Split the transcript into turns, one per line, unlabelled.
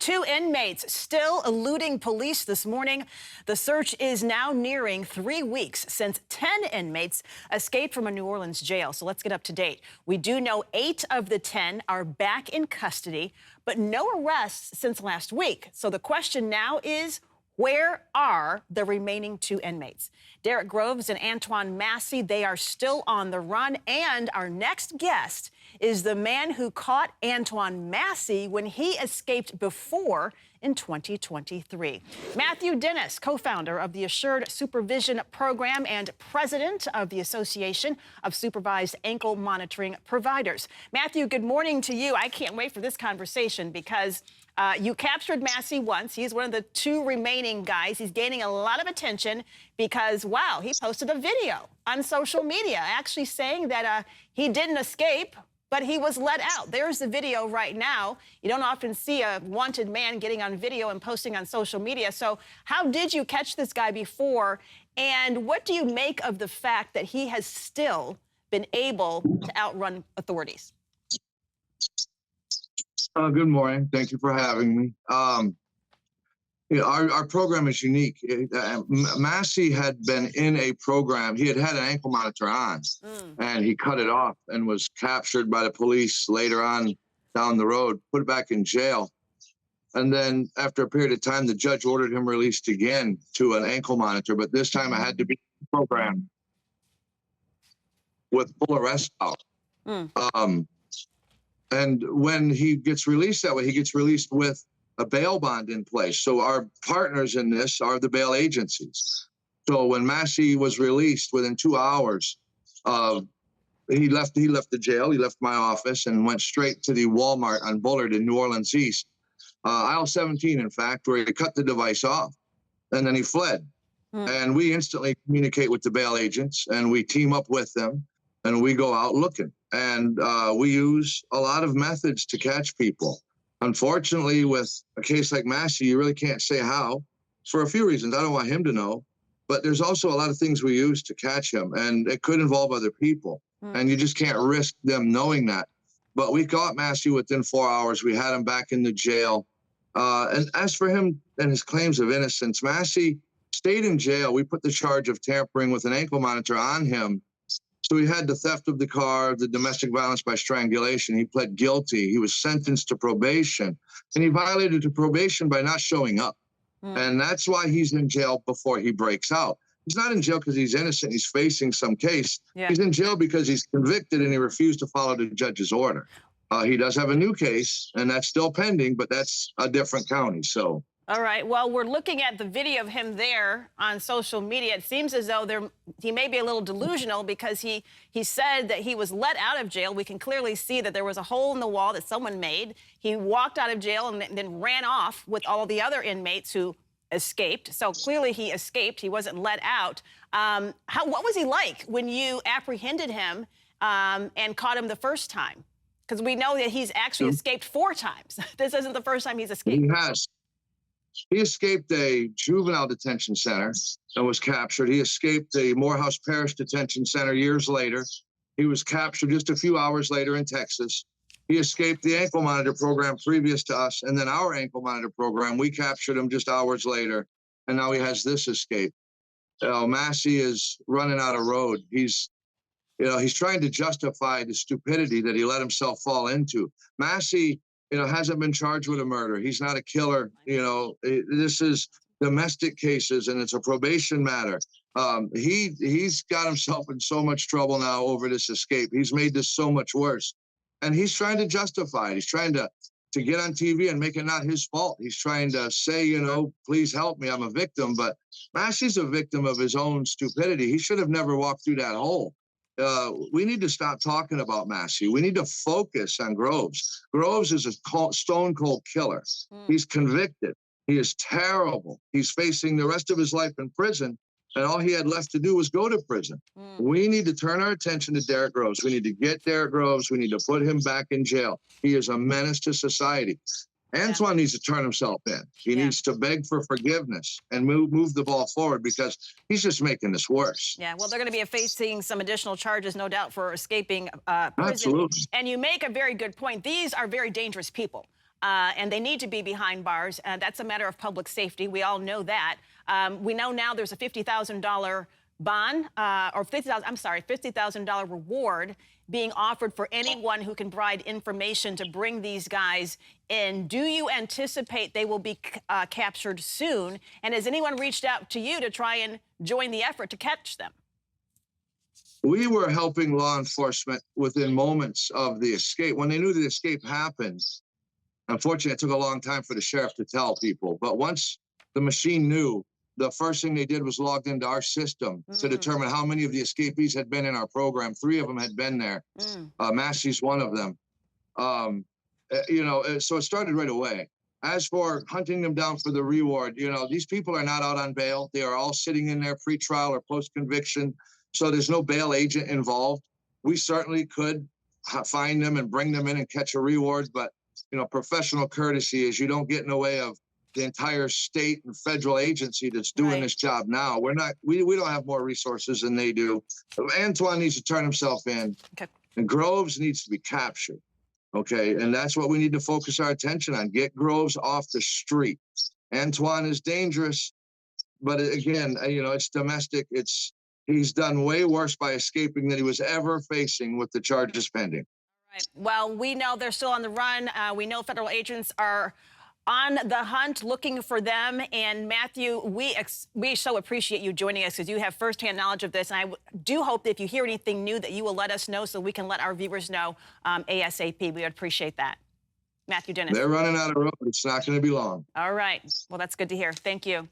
Two inmates still eluding police this morning. The search is now nearing 3 weeks since 10 inmates escaped from a New Orleans jail. So let's get up to date. We do know 8 of the 10 are back in custody, but no arrests since last week. So the question now is, where are the remaining 2 inmates? Derek Groves and Antoine Massey, they are still on the run. And our next guest is the man who caught Antoine Massey when he escaped before in 2023. Matthew Dennis, co-founder of the Assured Supervision Program and president of the Association of Supervised Ankle Monitoring Providers. Matthew, good morning to you. I can't wait for this conversation because you captured Massey once. He's one of the 2 remaining guys. He's gaining a lot of attention because, wow, he posted a video on social media actually saying that he didn't escape, but he was let out. There's the video right now. You don't often see a wanted man getting on video and posting on social media. So how did you catch this guy before? And what do you make of the fact that he has still been able to outrun authorities?
Good morning. Thank you for having me. Our program is unique. Massey had been in a program. He had an ankle monitor on, and he cut it off and was captured by the police later on down the road, put it back in jail. And then after a period of time, the judge ordered him released again to an ankle monitor. But this time I had to be in the program with full arrest out. And when he gets released that way, he gets released with a bail bond in place. So our partners in this are the bail agencies. So when Massey was released within 2 hours, he left the jail, he left my office and went straight to the Walmart on Bullard in New Orleans East, aisle 17, in fact, where he cut the device off. And then he fled. And we instantly communicate with the bail agents and we team up with them and we go out looking. And we use a lot of methods to catch people. Unfortunately, with a case like Massey, you really can't say how, for a few reasons. I don't want him to know, but there's also a lot of things we use to catch him, and it could involve other people, and you just can't risk them knowing that. But we caught Massey within 4 hours. We had him back in the jail. And as for him and his claims of innocence, Massey stayed in jail. We put the charge of tampering with an ankle monitor on him. So he had the theft of the car, the domestic violence by strangulation. He pled guilty. He was sentenced to probation, and he violated the probation by not showing up. And that's why he's in jail before he breaks out. He's not in jail because he's innocent. He's facing some case. He's in jail because he's convicted and he refused to follow the judge's order. He does have a new case, and that's still pending, but that's a different county. So.
All right. Well, we're looking at the video of him there on social media. It seems as though he may be a little delusional because he said that he was let out of jail. We can clearly see that there was a hole in the wall that someone made. He walked out of jail and then ran off with all the other inmates who escaped. So clearly he escaped. He wasn't let out. What was he like when you apprehended him and caught him the first time? Because we know that he's actually escaped 4 times. This isn't the first time he's escaped.
He has. He escaped a juvenile detention center and was captured. He escaped the Morehouse Parish Detention Center years later. He was captured just a few hours later in Texas. He escaped the ankle monitor program previous to us, and then our ankle monitor program, we captured him just hours later, and now he has this escape. Massey is running out of road. He's trying to justify the stupidity that he let himself fall into. Massey, hasn't been charged with a murder. He's not a killer. This is domestic cases and it's a probation matter. He's got himself in so much trouble now over this escape. He's made this so much worse. And he's trying to justify it. He's trying to get on TV and make it not his fault. He's trying to say, please help me, I'm a victim. But Massey's a victim of his own stupidity. He should have never walked through that hole. We need to stop talking about Massey. We need to focus on Groves. Groves is a stone cold killer. He's convicted. He is terrible. He's facing the rest of his life in prison, and all he had left to do was go to prison. We need to turn our attention to Derek Groves. We need to get Derek Groves. We need to put him back in jail. He is a menace to society. Antoine needs to turn himself in. He needs to beg for forgiveness and move the ball forward because he's just making this worse.
Yeah, well, they're going to be facing some additional charges, no doubt, for escaping prison.
Absolutely.
And you make a very good point. These are very dangerous people. and they need to be behind bars. That's a matter of public safety. We all know that. We know now there's a $50,000 bond, or $50,000 reward being offered for anyone who can provide information to bring these guys in. Do you anticipate they will be captured soon? And has anyone reached out to you to try and join the effort to catch them?
We were helping law enforcement within moments of the escape. When they knew the escape happened, unfortunately, it took a long time for the sheriff to tell people. But once the machine knew, the first thing they did was logged into our system to determine how many of the escapees had been in our program. 3 of them had been there. Massey's one of them. So it started right away. As for hunting them down for the reward, these people are not out on bail. They are all sitting in there pre-trial or post-conviction. So there's no bail agent involved. We certainly could find them and bring them in and catch a reward. But, professional courtesy is you don't get in the way of the entire state and federal agency that's doing this job now. We don't have more resources than they do. Antoine needs to turn himself in.
Okay.
And Groves needs to be captured. Okay. And that's what we need to focus our attention on. Get Groves off the street. Antoine is dangerous, but again, it's domestic. He's done way worse by escaping than he was ever facing with the charges pending.
Right. Well, we know they're still on the run. We know federal agents are on the hunt looking for them. And Matthew, we so appreciate you joining us because you have firsthand knowledge of this. And I do hope that if you hear anything new that you will let us know so we can let our viewers know ASAP. We would appreciate that. Matthew Dennis.
They're running out of road. It's not going to be long.
All right. Well, that's good to hear. Thank you.